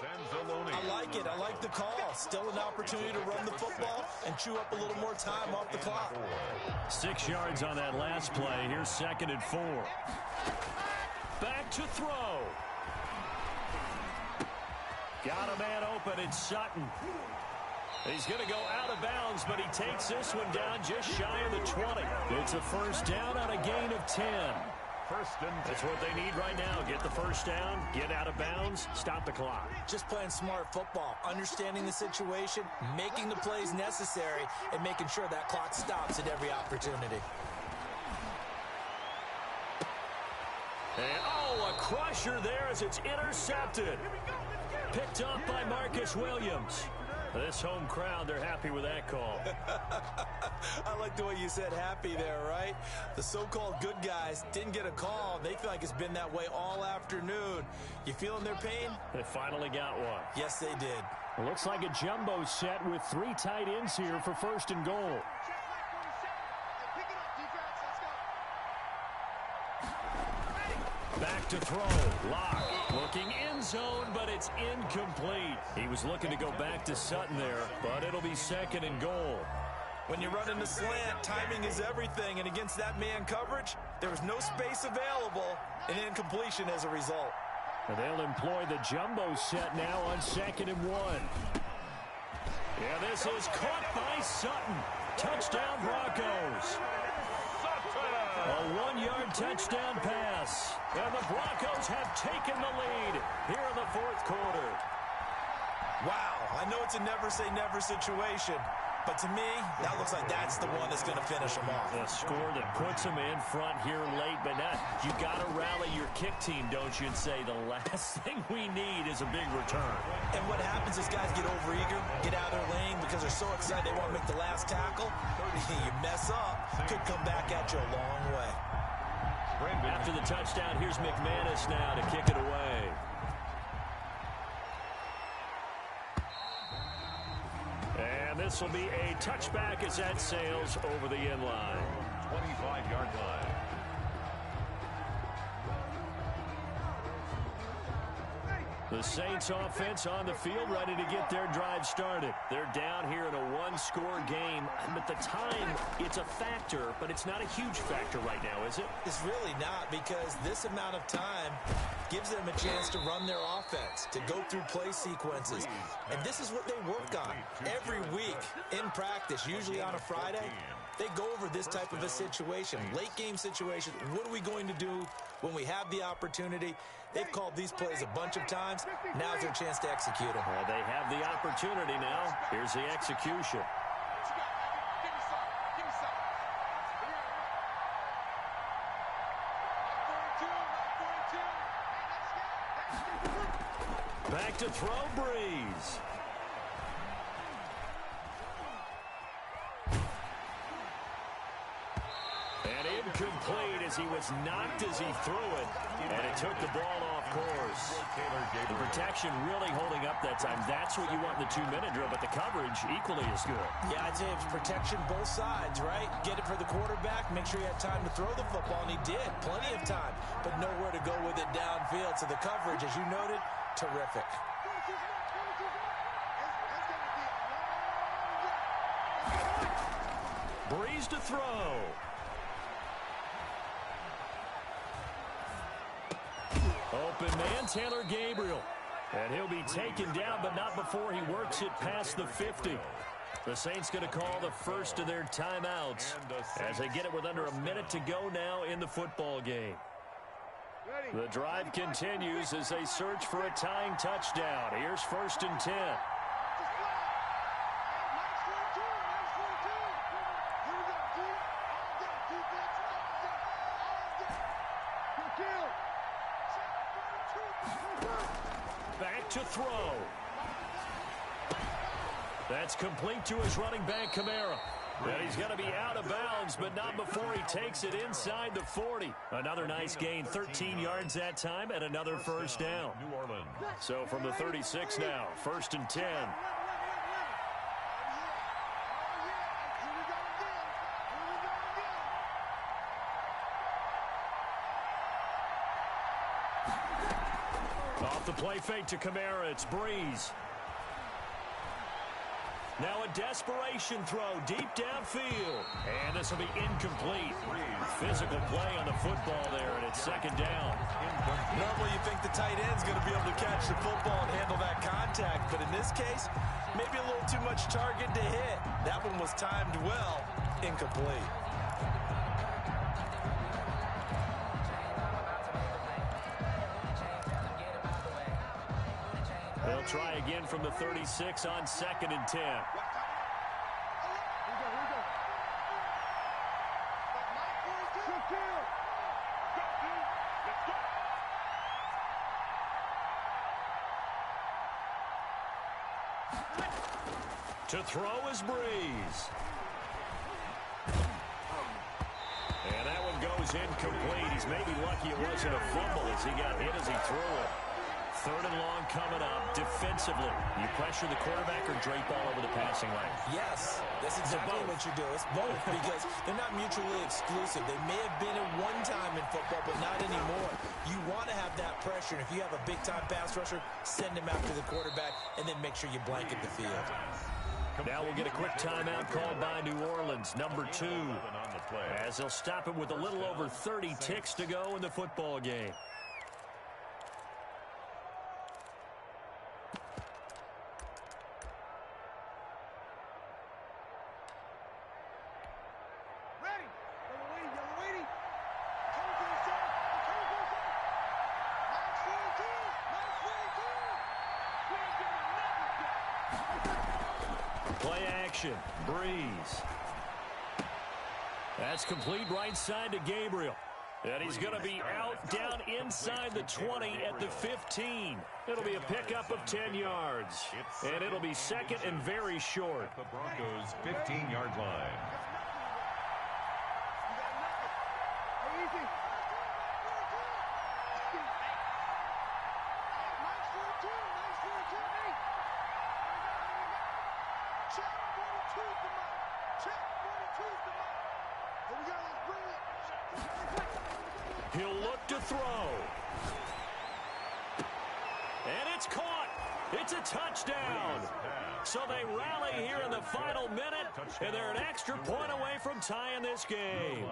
I like it. I like the call. Still an opportunity to run the football and chew up a little more time off the clock. 6 yards on that last play. Here's 2nd and 4. Back to throw. Got a man open. It's Sutton. He's going to go out of bounds, but he takes this one down just shy of the 20. It's a first down on a gain of 10. That's what they need right now. Get the first down, get out of bounds, stop the clock. Just playing smart football, understanding the situation, making the plays necessary, and making sure that clock stops at every opportunity. And, oh, a crusher there as it's intercepted. Picked up by Marcus Williams. This home crowd, they're happy with that call. I like the way you said happy there, right? The so-called good guys didn't get a call. They feel like it's been that way all afternoon. You feeling their pain? They finally got one. Yes, they did. It looks like a jumbo set with 3 tight ends here for 1st and goal. Back to throw. Locke looking end zone, but it's incomplete. He was looking to go back to Sutton there, but it'll be 2nd and goal. When you run in the slant, timing is everything, and against that man coverage, there was no space available, and incompletion as a result. And they'll employ the jumbo set now on 2nd and 1. Yeah, this is caught by Sutton. Touchdown, Broncos. A 1-yard touchdown pass. And the Broncos have taken the lead here in the 4th quarter. Wow, I know it's a never-say-never situation, but to me, that looks like that's the one that's going to finish them off. A score that puts them in front here late, but not. You got to rally your kick team, don't you, and say the last thing we need is a big return. And what happens is guys get overeager, get out of their lane because they're so excited they want to make the last tackle. You mess up, could come back at you a long way. After the touchdown, here's McManus now to kick it away. And this will be a touchback as that sails over the end line. 25-yard line. The Saints offense on the field ready to get their drive started. They're down here in a one-score game. At the time, it's a factor, but it's not a huge factor right now, is it? It's really not, because this amount of time gives them a chance to run their offense, to go through play sequences. And this is what they work on every week in practice, usually on a Friday. They go over this type of a situation, late game situation. What are we going to do when we have the opportunity? They've called these plays a bunch of times. Now's their chance to execute them. Well, they have the opportunity now. Here's the execution. Back to throw, Breeze. And incomplete as he was knocked as he threw it. And it took the ball off course. The protection really holding up that time. That's what you want in the 2-minute drill, but the coverage equally as good. Yeah, I'd say it's protection both sides, right? Get it for the quarterback, make sure he had time to throw the football, and he did. Plenty of time, but nowhere to go with it downfield. So the coverage, as you noted, terrific. Breeze to throw. Open man, Taylor Gabriel. And he'll be taken down, but not before he works it past the 50. The Saints going to call the first of their timeouts as they get it with under a minute to go now in the football game. The drive continues as they search for a tying touchdown. Here's 1st and 10. Back to throw. That's complete to his running back, Kamara. And he's going to be out of bounds, but not before he takes it inside the 40. Another nice gain, 13 yards that time, and another first down. New Orleans. So from the 36 now, 1st and 10. Off the play fake to Kamara, it's Breeze. Now a desperation throw deep downfield. And this will be incomplete. Physical play on the football there, and it's 2nd down. Normally you think the tight end's going to be able to catch the football and handle that contact, but in this case, maybe a little too much target to hit. That one was timed well, incomplete. They'll try again from the 36 on 2nd and 10. To throw is Breeze. And that one goes incomplete. He's maybe lucky it wasn't a fumble as he got hit as he threw it. 3rd and long coming up. Defensively, you pressure the quarterback or drape all over the passing lane? Yes, that's exactly what you do. It's both because they're not mutually exclusive. They may have been at one time in football, but not anymore. You want to have that pressure, and if you have a big-time pass rusher, send him after the quarterback, and then make sure you blanket the field. Now we'll get a quick timeout called by New Orleans, number 2, as they'll stop it with a little over 30 ticks to go in the football game. Play action. Breeze. That's complete right side to Gabriel. And he's going to be out down inside the 20 at the 15. It'll be a pickup of 10 yards. And it'll be second and very short. The Broncos' 15-yard line. He'll look to throw. And it's caught. It's a touchdown. So they rally here in the final minute, and they're an extra point away from tying this game.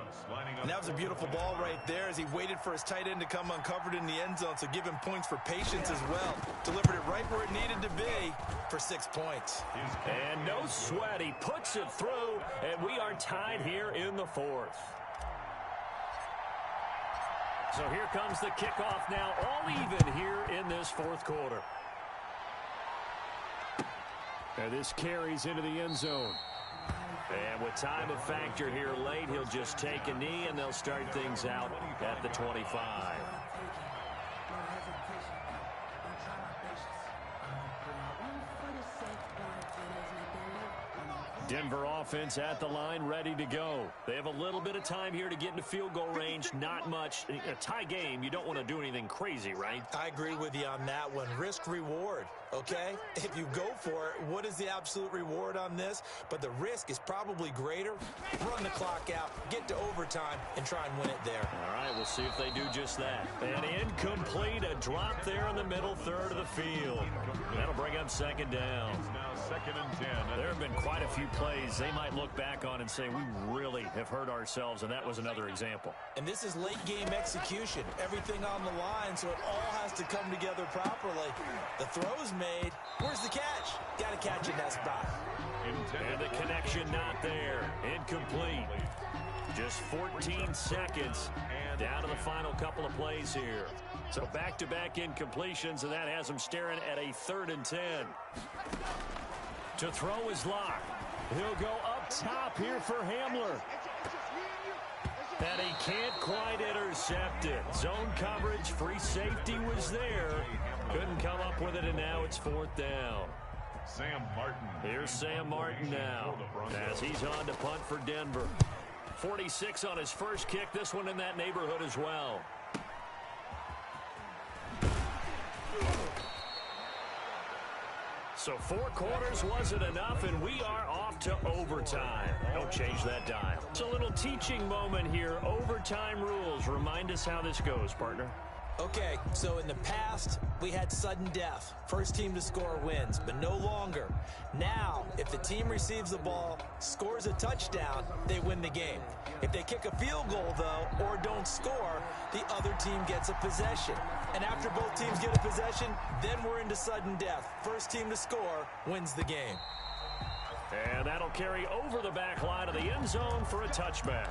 And that was a beautiful ball right there as he waited for his tight end to come uncovered in the end zone, so give him points for patience as well. Delivered it right where it needed to be for 6 points. And no sweat. He puts it through, and we are tied here in the 4th. So here comes the kickoff now, all even here in this 4th quarter. And this carries into the end zone. And with time a factor here late, he'll just take a knee, and they'll start things out at the 25. Denver offense at the line, ready to go. They have a little bit of time here to get into field goal range, not much. A tie game, you don't want to do anything crazy, right? I agree with you on that one. Risk reward, okay? If you go for it, what is the absolute reward on this? But the risk is probably greater. Run the clock out, get to overtime, and try and win it there. All right, we'll see if they do just that. And incomplete, a drop there in the middle third of the field. That'll bring up second down. Now 2nd and 10. There have been quite a few plays they might look back on and say, we really have hurt ourselves, and that was another example. And this is late game execution. Everything on the line, so it all has to come together properly. The throw's made. Where's the catch? Got to catch in that spot. And the connection not there. Incomplete. Just 14 seconds down to the final couple of plays here. So back-to-back incompletions, and that has them staring at a 3rd and 10. To throw is locked. He'll go up top here for Hamler. And he can't quite intercept it. Zone coverage, free safety was there. Couldn't come up with it, and now it's 4th down. Sam Martin. Here's Sam Martin now as he's on to punt for Denver. 46 on his first kick. This one in that neighborhood as well. So 4 quarters wasn't enough, and we are off to overtime. Don't change that dial. It's a little teaching moment here. Overtime rules. Remind us how this goes, partner. Okay, so in the past, we had sudden death. First team to score wins, but no longer. Now, if the team receives the ball, scores a touchdown, they win the game. If they kick a field goal, though, or don't score, the other team gets a possession. And after both teams get a possession, then we're into sudden death. First team to score wins the game. And that'll carry over the back line of the end zone for a touchback.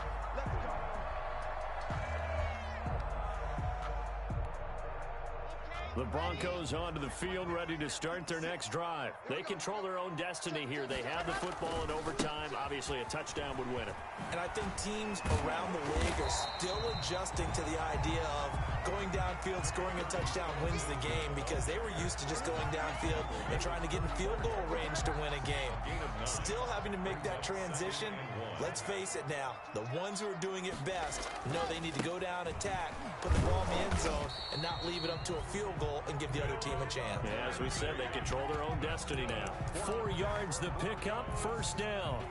The Broncos onto the field, ready to start their next drive. They control their own destiny here. They have the football in overtime. Obviously, a touchdown would win it. And I think teams around the league are still adjusting to the idea of going downfield, scoring a touchdown wins the game, because they were used to just going downfield and trying to get in field goal range to win a game. Still having to make that transition. Let's face it now, the ones who are doing it best know they need to go down, attack, put the ball in the end zone, and not leave it up to a field goal and give the other team a chance. Yeah, as we said, they control their own destiny now. 4 yards the pickup, first down.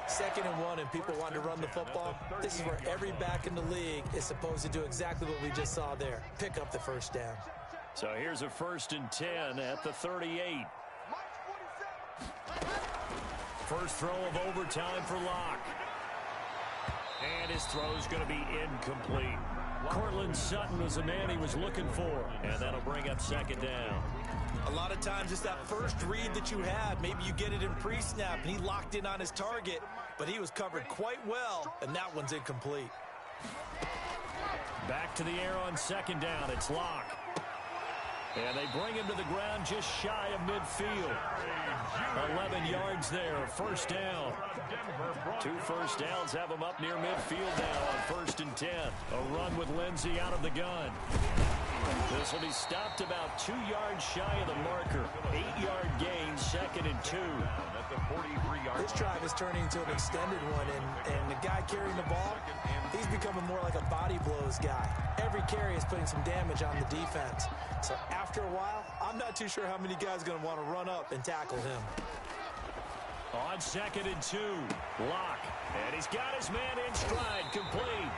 2nd and 1, and people want to run the football. This is where every back in the league is supposed to do exactly what we just saw there. Pick up the first down. So here's a 1st and 10 at the 38. first throw of overtime for Locke. And his throw's going to be incomplete. Cortland Sutton was the man he was looking for, and that'll bring up second down. A lot of times it's that first read that you had. Maybe you get it in pre-snap, and he locked in on his target, but he was covered quite well, and that one's incomplete. Back to the air on second down. It's Locke. And they bring him to the ground just shy of midfield. 11 yards there, first down. 2 first downs have him up near midfield now on 1st and 10. A run with Lindsey out of the gun. This will be stopped about 2 yards shy of the marker. 8-yard gain, 2nd and 2. This drive is turning into an extended one, and the guy carrying the ball, he's becoming more like a body blows guy. Every carry is putting some damage on the defense. So after a while, I'm not too sure how many guys are going to want to run up and tackle him. On 2nd and 2, Locke. And he's got his man in stride, complete.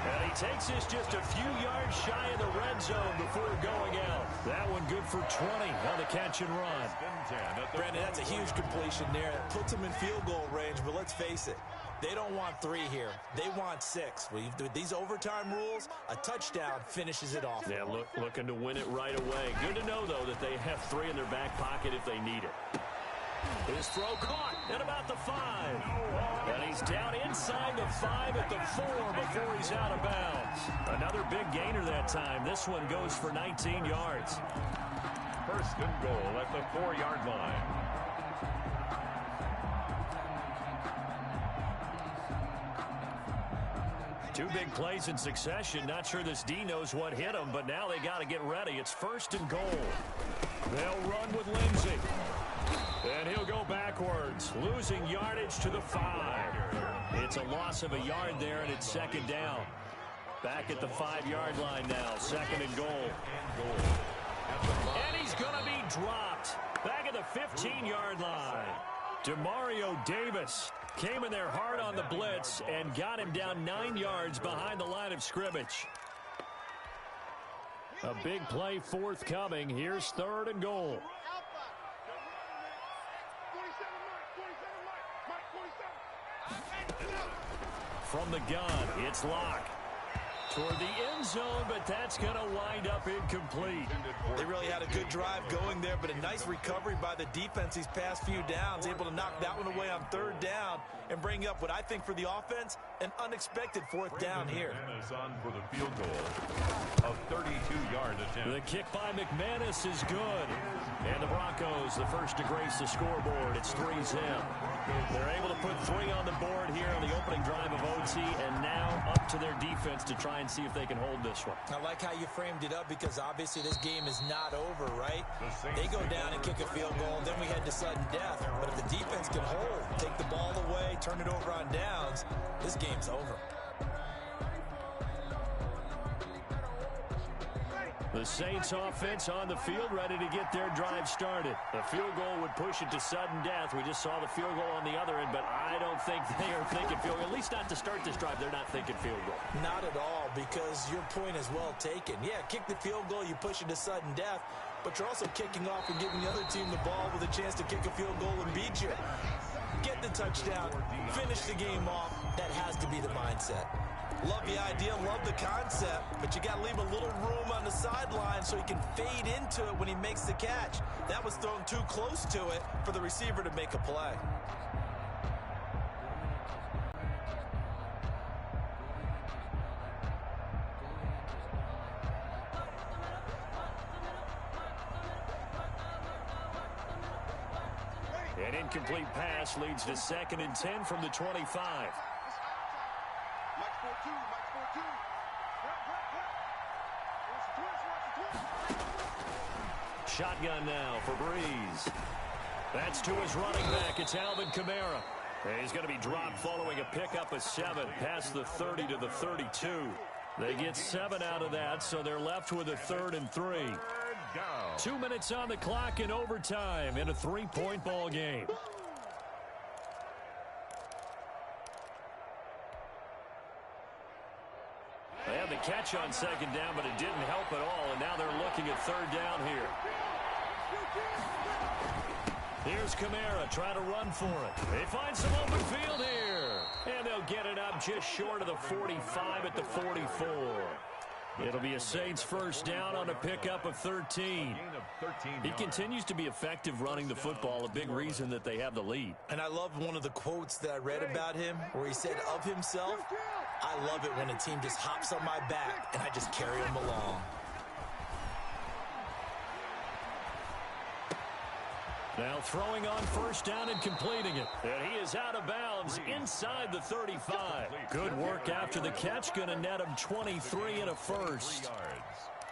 And he takes this just a few yards shy of the red zone before going out. That one good for 20 on the catch and run. Brandon, that's a huge completion there. It puts him in field goal range, but let's face it, they don't want 3 here. They want 6. With these overtime rules, a touchdown finishes it off. Yeah, looking to win it right away. Good to know, though, that they have 3 in their back pocket if they need it. His throw caught at about the 5. And he's down inside the 5 at the 4 before he's out of bounds. Another big gainer that time. This one goes for 19 yards. First and goal at the 4-yard line. Two big plays in succession. Not sure this D knows what hit him, but now they got to get ready. It's 1st and goal. They'll run with Lindsey. And he'll go backwards, losing yardage to the 5. It's a loss of a yard there, and it's 2nd down. Back at the 5-yard line now, 2nd and goal. And he's going to be dropped. Back at the 15-yard line. Demario Davis came in there hard on the blitz and got him down 9 yards behind the line of scrimmage. A big play forthcoming. Here's 3rd and goal. From the gun, it's Locke. Toward the end zone, but that's going to wind up incomplete. They really had a good drive going there, but a nice recovery by the defense these past few downs, able to knock that one away on 3rd down and bring up what I think for the offense, an unexpected 4th down here. On for the field goal, a 32-yard attempt. The kick by McManus is good. And the Broncos, the first to grace the scoreboard. It's 3-0. They're able to put 3 on the board here on the opening drive of OT, and now up to their defense to try and see if they can hold this one. I like how you framed it up, because obviously this game is not over, right? They go down and kick a field goal, then we head to sudden death. But if the defense can hold, take the ball away, turn it over on downs, this game's over. The Saints offense on the field, ready to get their drive started. The field goal would push it to sudden death. We just saw the field goal on the other end, but I don't think they are thinking field goal. At least not to start this drive. They're not thinking field goal. Not at all, because your point is well taken. Yeah, kick the field goal, you push it to sudden death, but you're also kicking off and giving the other team the ball with a chance to kick a field goal and beat you. Get the touchdown, finish the game off. That has to be the mindset. Love the idea, love the concept, but you got to leave a little room on the sideline so he can fade into it when he makes the catch. That was thrown too close to it for the receiver to make a play. An incomplete pass leads to 2nd and 10 from the 25. Shotgun now for Breeze. That's to his running back. It's Alvin Kamara. And he's going to be dropped following a pickup of 7 past the 30 to the 32. They get 7 out of that, so they're left with a 3rd and 3. 2 minutes on the clock in overtime in a 3-point ball game. They had the catch on 2nd down, but it didn't help at all, and now they're looking at 3rd down here. Here's Kamara trying to run for it. They find some open field here. And they'll get it up just short of the 45 at the 44. It'll be a Saints first down on a pickup of 13. He continues to be effective running the football, a big reason that they have the lead. And I love one of the quotes that I read about him where he said of himself, "I love it when a team just hops on my back and I just carry them along." Now throwing on first down and completing it. And he is out of bounds inside the 35. Good work after the catch. Going to net him 23 and a first.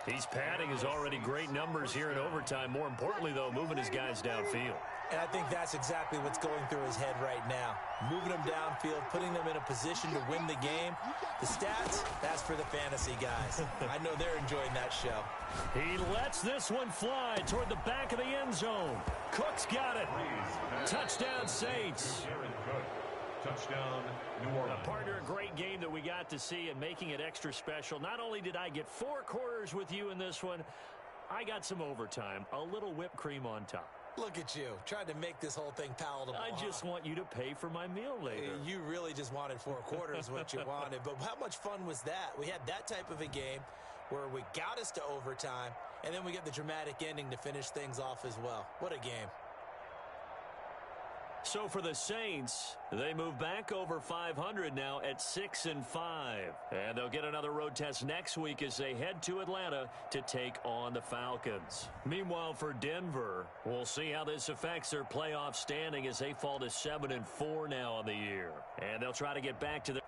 He's padding his already great numbers here in overtime. More importantly, though, moving his guys downfield. And I think that's exactly what's going through his head right now. Moving them downfield, putting them in a position to win the game. The stats, that's for the fantasy guys. I know they're enjoying that show. He lets this one fly toward the back of the end zone. Cook's got it. Touchdown, Saints. Touchdown, New Orleans. Partner, a great game that we got to see and making it extra special. Not only did I get 4 quarters with you in this one, I got some overtime, a little whipped cream on top. Look at you, trying to make this whole thing palatable. I just want you to pay for my meal later. You really just wanted 4 quarters what you wanted. But how much fun was that? We had that type of a game where we got us to overtime, and then we get the dramatic ending to finish things off as well. What a game. So for the Saints, they move back over 500 now at 6-5. And they'll get another road test next week as they head to Atlanta to take on the Falcons. Meanwhile, for Denver, we'll see how this affects their playoff standing as they fall to 7-4 now on the year. And they'll try to get back to their